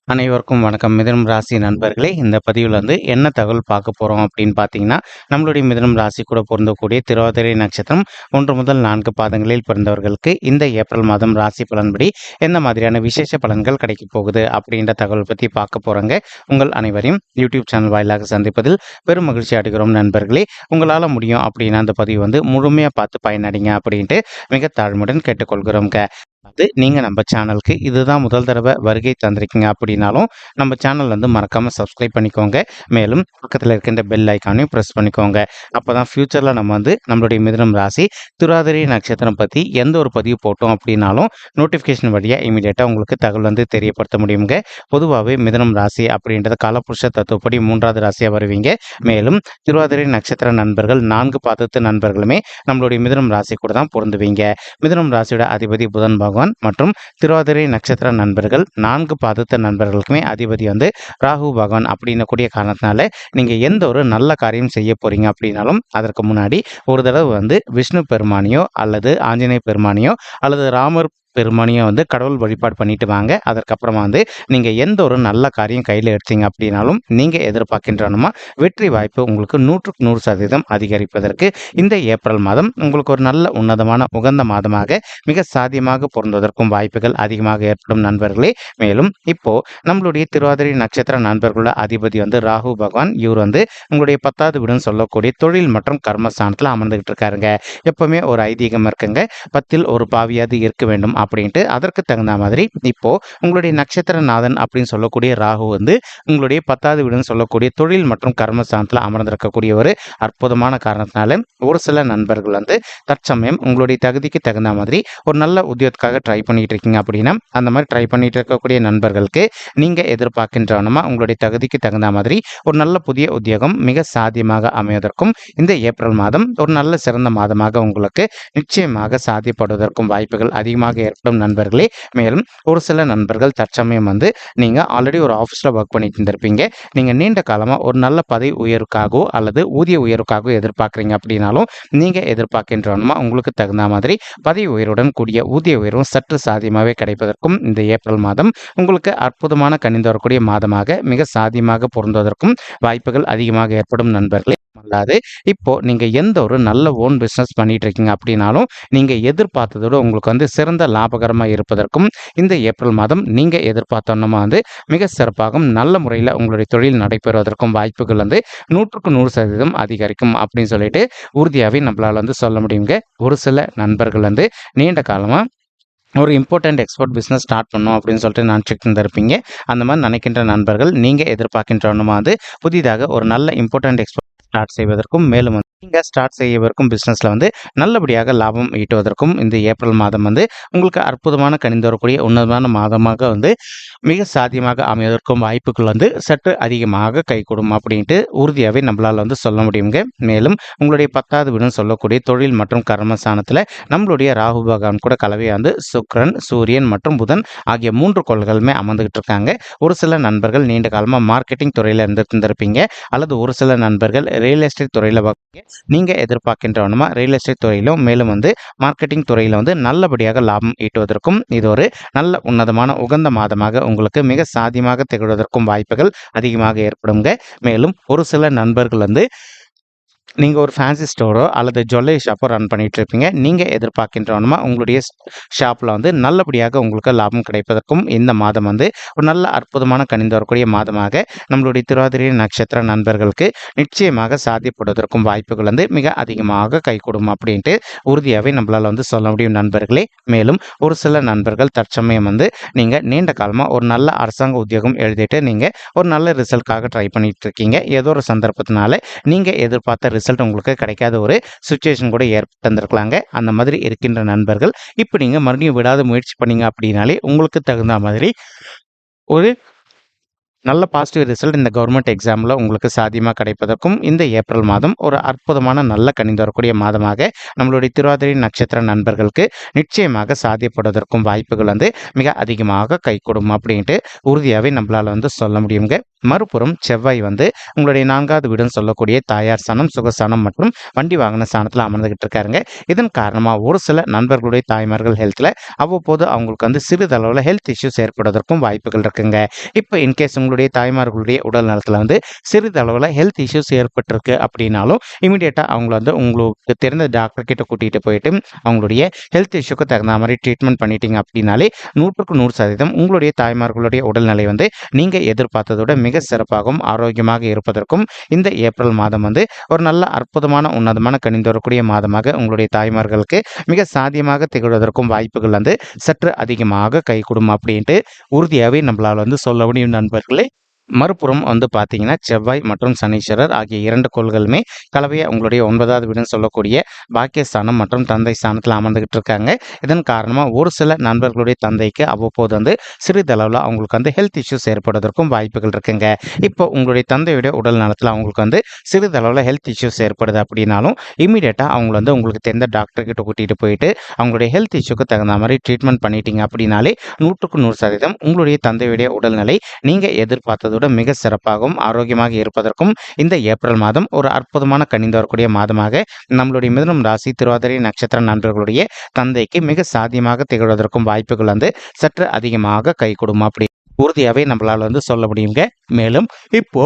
அனைவருக்கும் வணக்கம். மிதுனம் ராசி நண்பர்களே, இந்த பதிவில் என்ன தகவல் பார்க்க போகிறோம் அப்படின்னு பார்த்தீங்கன்னா, நம்மளுடைய மிதுனம் ராசி கூட பொருந்தக்கூடிய திருவாதிரை நட்சத்திரம் 1 முதல் 4 பாதங்களில் பிறந்தவர்களுக்கு இந்த ஏப்ரல் மாதம் ராசி பலன்படி எந்த மாதிரியான விசேஷ பலன்கள் கிடைக்க போகுது அப்படின்ற தகவல் பற்றி பார்க்க போகிறோங்க. உங்கள் அனைவரையும் யூடியூப் சேனல் வாயிலாக சந்திப்பதில் பெரும் மகிழ்ச்சி அடைகிறோம் நண்பர்களே. உங்களால் முடியும் அப்படின்னா அந்த பதிவு முழுமையாக பார்த்து பயனடைங்க அப்படின்ட்டு மிக தாழ்மையுடன் கேட்டுக்கொள்கிறோங்க. நீங்கள் நம்ம சேனலுக்கு இதுதான் முதல் தடவை வருகை தந்திருக்கீங்க அப்படின்னாலும் நம்ம சேனல் மறக்காமல் சப்ஸ்கிரைப் பண்ணிக்கோங்க. மேலும் பக்கத்தில் இருக்கின்ற பெல் ஐக்கானையும் ப்ரெஸ் பண்ணிக்கோங்க. அப்போ தான் ஃப்யூச்சரில் நம்ம நம்மளுடைய மிதுனம் ராசி திருவாதிரை நட்சத்திரம் பற்றி எந்த ஒரு பதிவு போட்டோம் அப்படின்னாலும் நோட்டிஃபிகேஷன் வழியாக இமீடியட்டாக உங்களுக்கு தகவல் தெரியப்படுத்த முடியுங்க. பொதுவாகவே மிதுனம் ராசி அப்படின்றத காலபுருஷ தத்துவப்படி 3வது ராசியாக வருவீங்க. மேலும் திருவாதிரை நட்சத்திர நண்பர்கள் 4 பாதத்து நண்பர்களுமே நம்மளுடைய மிதுனம் ராசி கூட தான் பொருந்துவீங்க. மிதுனம் ராசியோட அதிபதி புதன் பகவான் மற்றும் திருவாதிரை நட்சத்திர நண்பர்கள் 4 பாதத்த நண்பர்களுக்குமே அதிபதி ராகு பகவான் அப்படின்னு கூடிய காரணத்தினால நீங்க எந்த ஒரு நல்ல காரியம் செய்ய போறீங்க அப்படின்னாலும் அதற்கு முன்னாடி ஒரு தடவை விஷ்ணு பெருமானியோ அல்லது ஆஞ்சநேய பெருமானியோ அல்லது ராமர் பெருமானியை கடவுள் வழிபாடு பண்ணிட்டு வாங்க. அதற்கப்புறமா நீங்கள் எந்த ஒரு நல்ல காரியம் கையில் எடுத்தீங்க அப்படின்னாலும் நீங்கள் எதிர்பார்க்கின்றனமா வெற்றி வாய்ப்பு உங்களுக்கு 100% அதிகரிப்பதற்கு இந்த ஏப்ரல் மாதம் உங்களுக்கு ஒரு நல்ல உன்னதமான உகந்த மாதமாக மிக சாத்தியமாக பொருந்துவதற்கும் வாய்ப்புகள் அதிகமாக ஏற்படும் நண்பர்களே. மேலும் இப்போ நம்மளுடைய திருவாதிரை நட்சத்திர நண்பர்களோட அதிபதி ராகு பகவான். இவர் உங்களுடைய 10வது வீடுன்னு சொல்லக்கூடிய தொழில் மற்றும் கர்மஸ்தானத்தில் அமர்ந்துகிட்டு இருக்காருங்க. எப்பவுமே ஒரு ஐதீகம் இருக்குங்க, 10ல் ஒரு பாவியாவது இருக்க வேண்டும் அப்படின்ட்டு. அதற்கு தகுந்த மாதிரி இப்போ உங்களுடைய நட்சத்திரநாதன் அப்படின்னு சொல்லக்கூடிய ராகு உங்களுடைய 10வது வீடுன்னு சொல்லக்கூடிய தொழில் மற்றும் கர்மஸ்தானத்தில் அமர்ந்திருக்கக்கூடிய ஒரு அற்புதமான காரணத்தினால ஒரு சில நண்பர்கள் தற்சமயம் உங்களுடைய தகுதிக்கு தகுந்த மாதிரி ஒரு நல்ல உத்தியோகத்துக்காக ட்ரை பண்ணிட்டு இருக்கீங்க அப்படின்னா அந்த மாதிரி ட்ரை பண்ணிட்டு இருக்கக்கூடிய நண்பர்களுக்கு நீங்க எதிர்பார்க்கின்றவனமா உங்களுடைய தகுதிக்கு தகுந்த மாதிரி ஒரு நல்ல புதிய உத்தியோகம் மிக சாத்தியமாக அமைவதற்கும் இந்த ஏப்ரல் மாதம் ஒரு நல்ல சிறந்த மாதமாக உங்களுக்கு நிச்சயமாக சாத்தியப்படுவதற்கும் வாய்ப்புகள் அதிகமாக ஏற்படும் நண்பர்களே. மேலும் ஒரு சில நண்பர்கள் தற்சமயம் நீங்க ஆல்ரெடி ஒரு ஆஃபீஸில் ஒர்க் பண்ணிட்டு இருந்திருப்பீங்க. நீங்க நீண்ட காலமா ஒரு நல்ல பதவி உயர்வுக்காகவோ அல்லது ஊதிய உயர்வுக்காகவோ எதிர்பார்க்குறீங்க அப்படின்னாலும் நீங்க எதிர்பார்க்கின்றவனுமா உங்களுக்கு தகுந்த மாதிரி பதவி உயர்வுடன் கூடிய ஊதிய உயர்வும் சற்று சாத்தியமாகவே கிடைப்பதற்கும் இந்த ஏப்ரல் மாதம் உங்களுக்கு அற்புதமான கணிந்து வரக்கூடிய மாதமாக மிக சாத்தியமாக பொருந்துவதற்கும் வாய்ப்புகள் அதிகமாக ஏற்படும் நண்பர்களே. அல்லாது இப்போ நீங்க எந்த ஒரு நல்ல ஓன் பிசினஸ் பண்ணிட்டு இருக்கீங்க அப்படின்னாலும் நீங்க எதிர்பார்த்ததோட உங்களுக்கு சிறந்த லாபகரமா இருப்பதற்கும் இந்த ஏப்ரல் மாதம் நீங்க எதிர்பார்த்தோன்னா மிக சிறப்பாக நல்ல முறையில் உங்களுடைய தொழில் நடைபெறுவதற்கும் வாய்ப்புகள் 100% அதிகரிக்கும் அப்படின்னு சொல்லிட்டு உறுதியாகவே நம்மளால சொல்ல முடியுங்க. ஒரு சில நண்பர்கள் நீண்ட காலமா ஒரு இம்பார்ட்டண்ட் எக்ஸ்போர்ட் பிஸ்னஸ் ஸ்டார்ட் பண்ணணும் அப்படின்னு சொல்லிட்டு நினச்சிட்டு இருந்திருப்பீங்க. அந்த மாதிரி நினைக்கின்ற நண்பர்கள் நீங்கள் எதிர்பார்க்கின்றவனுமா புதிதாக ஒரு நல்ல இம்பார்ட்டண்ட் எக்ஸ்போர்ட் ஸ்டார்ட் செய்வதற்கும் மேலும் நீங்கள் ஸ்டார்ட் செய்யவிருக்கும் பிஸ்னஸில் நல்லபடியாக லாபம் ஈட்டுவதற்கும் இந்த ஏப்ரல் மாதம் உங்களுக்கு அற்புதமான கணிந்து வரக்கூடிய உன்னதமான மாதமாக மிக சாத்தியமாக அமைவதற்கும் வாய்ப்புகள் சற்று அதிகமாக கைகூடும் அப்படின்ட்டு உறுதியாகவே நம்மளால் சொல்ல முடியுங்க. மேலும் உங்களுடைய 10வது வீடுன்னு சொல்லக்கூடிய தொழில் மற்றும் கர்மஸ்தானத்தில் நம்மளுடைய ராகு பகவான் கூட கலவையாக சுக்கிரன், சூரியன் மற்றும் புதன் ஆகிய 3 கோள்களுமே அமர்ந்துகிட்டு இருக்காங்க. ஒரு சில நண்பர்கள் நீண்ட காலமாக மார்க்கெட்டிங் துறையில் இருந்திருப்பீங்க அல்லது ஒரு சில நண்பர்கள் ரியல் எஸ்டேட் துறையில் நீங்கள் எதிர்பார்க்கின்றவனுமா ரியல் எஸ்டேட் துறையிலும் மேலும் மார்க்கெட்டிங் துறையில் நல்லபடியாக லாபம் ஈட்டுவதற்கும் இது ஒரு நல்ல உன்னதமான உகந்த மாதமாக உங்களுக்கு மிக சாத்தியமாக திகழ்வதற்கும் வாய்ப்புகள் அதிகமாக ஏற்படுங்க. மேலும் ஒரு சில நண்பர்கள் நீங்கள் ஒரு ஃபேன்சி ஸ்டோரோ அல்லது ஜுவல்லரி ஷாப்போ ரன் பண்ணிட்டு இருப்பீங்க. நீங்கள் எதிர்பார்க்கின்றவனுமா உங்களுடைய ஷாப்பில் நல்லபடியாக உங்களுக்கு லாபம் கிடைப்பதற்கும் இந்த மாதம் ஒரு நல்ல அற்புதமான கணிந்து வரக்கூடிய மாதமாக நம்மளுடைய திருவாதிரை நட்சத்திர நண்பர்களுக்கு நிச்சயமாக சாத்தியப்படுவதற்கும் வாய்ப்புகள் மிக அதிகமாக கைகூடும் அப்படின்ட்டு உறுதியாகவே நம்மளால் சொல்ல முடியும் நண்பர்களே. மேலும் ஒரு சில நண்பர்கள் தற்சமயம் நீங்கள் நீண்ட காலமாக ஒரு நல்ல அரசாங்க உத்தியோகம் எழுதிட்டு நீங்கள் ஒரு நல்ல ரிசல்ட்காக ட்ரை பண்ணிட்டு இருக்கீங்க. ஏதோ ஒரு சந்தர்ப்பத்தினால நீங்கள் எதிர்பார்த்த ரிசல்ட் உங்களுக்கு கிடைக்காத ஒரு சிச்சுவேஷன் கூட ஏற்பட்டிருக்கலாங்க. அந்த மாதிரி இருக்கின்ற நண்பர்கள் இப்போ நீங்கள் மறுபடியும் விடாத முயற்சி பண்ணீங்க அப்படின்னாலே உங்களுக்கு தகுந்த மாதிரி ஒரு நல்ல பாசிட்டிவ் ரிசல்ட் இந்த கவர்மெண்ட் எக்ஸாமில் உங்களுக்கு சாத்தியமாக கிடைப்பதற்கும் இந்த ஏப்ரல் மாதம் ஒரு அற்புதமான நல்ல கணிந்து வரக்கூடிய மாதமாக நம்மளுடைய திருவாதிரை நட்சத்திர நண்பர்களுக்கு நிச்சயமாக சாத்தியப்படுவதற்கும் வாய்ப்புகள் மிக அதிகமாக கைகூடும் அப்படின்ட்டு உறுதியாகவே நம்மளால் சொல்ல முடியுங்க. மறுபுறம் செவ்வாய் வந்து உங்களுடைய 4வது வீடுன்னு சொல்லக்கூடிய தாயார் ஸ்தானம், சுகஸ்தானம் மற்றும் வண்டி வாகன ஸ்தானத்துல அமர்ந்துகிட்டு இருக்காருங்க. இதன் காரணமா ஒரு சில நண்பர்களுடைய தாய்மார்கள் ஹெல்த்ல அவ்வப்போது அவங்களுக்கு வந்து சிறிதளவுல ஹெல்த் இஷ்யூஸ் ஏற்படுவதற்கும் வாய்ப்புகள் இருக்குங்க. இப்ப இன்கேஸ் உங்களுடைய தாய்மார்களுடைய உடல் நலத்துல வந்து சிறிதளவுல ஹெல்த் இஷ்யூஸ் ஏற்பட்டிருக்கு அப்படின்னாலும் இமிடியேட்டா அவங்கள வந்து உங்களுக்கு தெரிந்த டாக்டர் கிட்ட கூட்டிட்டு போயிட்டு அவங்களுடைய ஹெல்த் இஷ்யூக்கு தகுந்த மாதிரி ட்ரீட்மெண்ட் பண்ணிட்டீங்க அப்படின்னாலே 100க்கு 100% உங்களுடைய தாய்மார்களுடைய உடல்நிலை வந்து நீங்க எதிர்பார்த்ததோட மிக சிறப்பாகவும் ஆரோக்கியமாக இருப்பதற்கும் இந்த ஏப்ரல் மாதம் வந்து ஒரு நல்ல அற்புதமான உன்னதமான கனிந்து வரக்கூடிய மாதமாக உங்களுடைய தாய்மார்களுக்கு மிக சாத்தியமாக திகழ்வதற்கும் வாய்ப்புகள் வந்து சற்று அதிகமாக கைகூடும் அப்படின்ட்டு உறுதியாகவே நம்மளால வந்து சொல்ல முடியும் நண்பர்களே. மறுபுறம் வந்து பார்த்தீங்கன்னா செவ்வாய் மற்றும் சனீஸ்வரர் ஆகிய 2 கோள்களுமே கலவையா உங்களுடைய 9வது வீடுன்னு சொல்லக்கூடிய பாக்கியஸ்தானம் மற்றும் தந்தை ஸ்தானத்தில் அமர்ந்துகிட்டு இருக்காங்க. இதன் காரணமா ஒரு சில நண்பர்களுடைய தந்தைக்கு அவ்வப்போது வந்து சிறிதளவில் அவங்களுக்கு வந்து ஹெல்த் இஷ்யூஸ் ஏற்படுவதற்கும் வாய்ப்புகள் இருக்குங்க. இப்போ உங்களுடைய தந்தையுடைய உடல் நலத்தில் அவங்களுக்கு வந்து சிறிதளவில் ஹெல்த் இஷ்யூஸ் ஏற்படுது அப்படின்னாலும் இமீடியட்டாக அவங்க வந்து உங்களுக்கு தெரிந்த டாக்டர் கிட்ட கூட்டிகிட்டு போயிட்டு அவங்களுடைய ஹெல்த் இஷ்யூக்கு தகுந்த மாதிரி ட்ரீட்மெண்ட் பண்ணிட்டீங்க அப்படின்னாலே 100க்கு 100% உங்களுடைய தந்தையுடைய உடல்நிலை நீங்கள் எதிர்பார்த்ததோட மிக சிறப்பாகவும் ஆரோக்கியமாக இருப்பதற்கும் இந்த ஏப்ரல் மாதம் ஒரு அற்புதமான கனிந்து வரக்கூடிய மாதமாக நம்மளுடைய மிதுனம் ராசி திருவாதிரை நட்சத்திர நண்பர்களுடைய தந்தைக்கு மிக சாத்தியமாக திகழ்வதற்கும் வாய்ப்புகள் வந்து சற்று அதிகமாக கை கொடுமா அப்படி உறுதியாகவே நம்மளால வந்து சொல்ல முடியுங்க. மேலும் இப்போ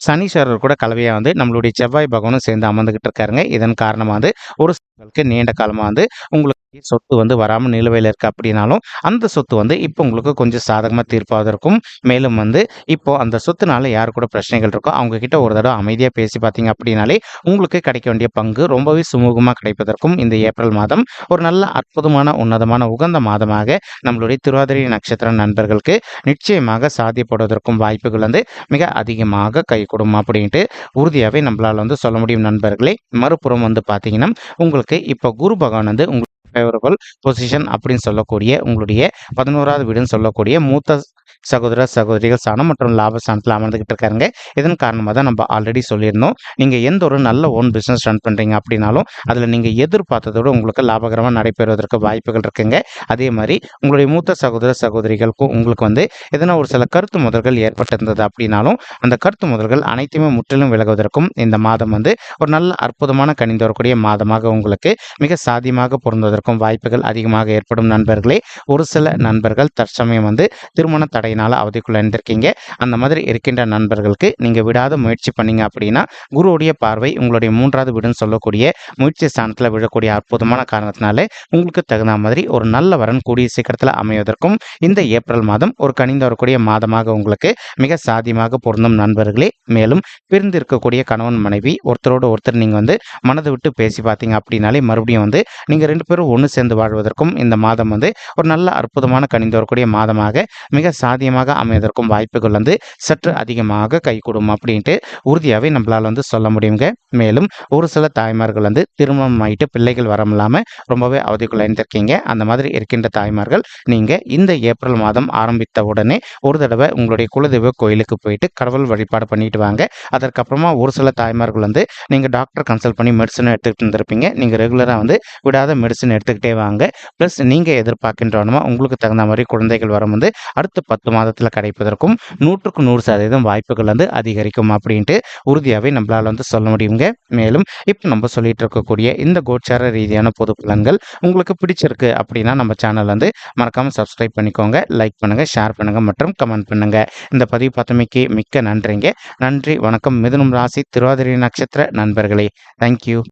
சனீஸ்வரர் கூட கலவையா வந்து நம்மளுடைய செவ்வாய் பகவானும் சேர்ந்து அமர்ந்துகிட்டு இருக்காருங்க. இதன் காரணமா வந்து ஒரு சிலருக்கு நீண்ட காலமா வந்து உங்களுக்கு சொத்து வந்து வராமல் நிலுவையில் இருக்கு அப்படின்னாலும் அந்த சொத்து வந்து இப்போ உங்களுக்கு கொஞ்சம் சாதகமாக தீர்ப்பாவதற்கும் மேலும் வந்து இப்போ அந்த சொத்துனால யார் கூட பிரச்சனைகள் இருக்கோ அவங்க கிட்ட ஒரு தடவை அமைதியாக பேசி பார்த்தீங்க அப்படின்னாலே உங்களுக்கு கிடைக்க வேண்டிய பங்கு ரொம்பவே சுமூகமாக கிடைப்பதற்கும் இந்த ஏப்ரல் மாதம் ஒரு நல்ல அற்புதமான உன்னதமான உகந்த மாதமாக நம்மளுடைய திருவாதிரை நட்சத்திர நண்பர்களுக்கு நிச்சயமாக சாத்தியப்படுவதற்கும் வாய்ப்புகள் வந்து மிக அதிகமாக கைகூடும் அப்படின்ட்டு உறுதியாகவே நம்மளால் வந்து சொல்ல முடியும் நண்பர்களே. மறுபுறம் வந்து பார்த்தீங்கன்னா உங்களுக்கு இப்போ குரு பகவான் வந்து உங்களுக்கு ஃபேவரபிள் பொசிஷன் அப்படின்னு சொல்லக்கூடிய உங்களுடைய 11வது வீடுன்னு சொல்லக்கூடிய மூத்த சகோதர சகோதரிகள் ஸ்தானம் மற்றும் லாப ஸ்தானத்தில் அமர்ந்துகிட்டு இருக்காருங்க. இதன் காரணமாக தான் நம்ம ஆல்ரெடி சொல்லியிருந்தோம், நீங்கள் எந்த ஒரு நல்ல ஓன் பிஸ்னஸ் ரன் பண்ணுறீங்க அப்படின்னாலும் அதில் நீங்கள் எதிர்பார்த்ததோடு உங்களுக்கு லாபகரமாக நடைபெறுவதற்கு வாய்ப்புகள் இருக்குங்க. அதே மாதிரி உங்களுடைய மூத்த சகோதர சகோதரிகளுக்கும் உங்களுக்கு வந்து எதனா ஒரு சில கருத்து முதல்கள் ஏற்பட்டிருந்தது அப்படின்னாலும் அந்த கருத்து முதல்கள் அனைத்துமே முற்றிலும் விலகுவதற்கும் இந்த மாதம் வந்து ஒரு நல்ல அற்புதமான கனிந்து வரக்கூடிய மாதமாக உங்களுக்கு மிக சாத்தியமாக பொருந்துவதற்கும் வாய்ப்புகள் அதிகமாக ஏற்படும் நண்பர்களே. ஒரு சில நண்பர்கள் தற்சமயம் வந்து திருமண தடையினால அவதிக்குள்ள இருந்திருக்கீங்க. அந்த மாதிரி இருக்கின்ற நண்பர்களுக்கு நீங்க விடாத முயற்சி பண்ணீங்க அப்படின்னா குருவுடைய பார்வை உங்களுடைய 3வது வீடுன்னு சொல்லக்கூடிய முயற்சி ஸ்தானத்தில் விழக்கூடிய அற்புதமான காரணத்தினால உங்களுக்கு தகுந்த மாதிரி ஒரு நல்ல வரன் கூடிய சீக்கிரத்தில் அமைவதற்கும் இந்த ஏப்ரல் மாதம் ஒரு கனிந்து வரக்கூடிய மாதமாக உங்களுக்கு மிக சாத்தியமாக பொருந்தும் நண்பர்களே. மேலும் பிரிந்து இருக்கக்கூடிய கணவன் மனைவி ஒருத்தரோடு ஒருத்தர் நீங்க வந்து மனதை விட்டு பேசி பார்த்தீங்க அப்படின்னாலே மறுபடியும் வந்து நீங்க 2 பேரும் ஒன்று சேர்ந்து வாழ்வதற்கும் இந்த மாதம் வந்து ஒரு நல்ல அற்புதமான கனிந்து வரக்கூடிய மாதமாக மிக சாத்தியமாக அமைவதற்கும் வாய்ப்புகள் வந்து சற்று அதிகமாக கைகூடும் அப்படின்ட்டு உறுதியாகவே நம்மளால் வந்து சொல்ல முடியுங்க. மேலும் ஒரு சில தாய்மார்கள் வந்து திருமணம் ஆகிட்டு பிள்ளைகள் வரமில்லாமல் ரொம்பவே அவதிக்குள்ள இருந்திருக்கீங்க. அந்த மாதிரி இருக்கின்ற தாய்மார்கள் நீங்கள் இந்த ஏப்ரல் மாதம் ஆரம்பித்த உடனே ஒரு தடவை உங்களுடைய குலதெய்வ கோயிலுக்கு போயிட்டு கடவுள் வழிபாடு பண்ணிட்டு வாங்க. அதற்கப்புறமா ஒரு சில தாய்மார்கள் வந்து நீங்கள் டாக்டர் கன்சல்ட் பண்ணி மெடிசன் எடுத்துக்கிட்டு இருந்திருப்பீங்க. நீங்கள் ரெகுலராக வந்து விடாத மெடிசன் எடுத்துக்கிட்டே வாங்க. ப்ளஸ் நீங்கள் எதிர்பார்க்கின்றவனமா உங்களுக்கு தகுந்த மாதிரி குழந்தைகள் வரும் வந்து அடுத்த 10 மாதத்தில் கிடைப்பதற்கும் 100க்கு 100% வாய்ப்புகள் வந்து அதிகரிக்கும் அப்படின்ட்டு உறுதியாகவே நம்மளால் வந்து சொல்ல முடியுங்க. மேலும் இப்போ நம்ம சொல்லிட்டு இருக்கக்கூடிய இந்த கோச்சார ரீதியான பொது பலன்கள் உங்களுக்கு பிடிச்சிருக்கு அப்படின்னா நம்ம சேனல் வந்து மறக்காமல் சப்ஸ்கிரைப் பண்ணிக்கோங்க, லைக் பண்ணுங்கள், ஷேர் பண்ணுங்கள் மற்றும் கமெண்ட் பண்ணுங்கள். இந்த பதிவு பார்த்தமைக்கு மிக்க நன்றிங்க. நன்றி, வணக்கம். மிதுனம் ராசி திருவாதிரை நட்சத்திர நண்பர்களே, தேங்க்யூ.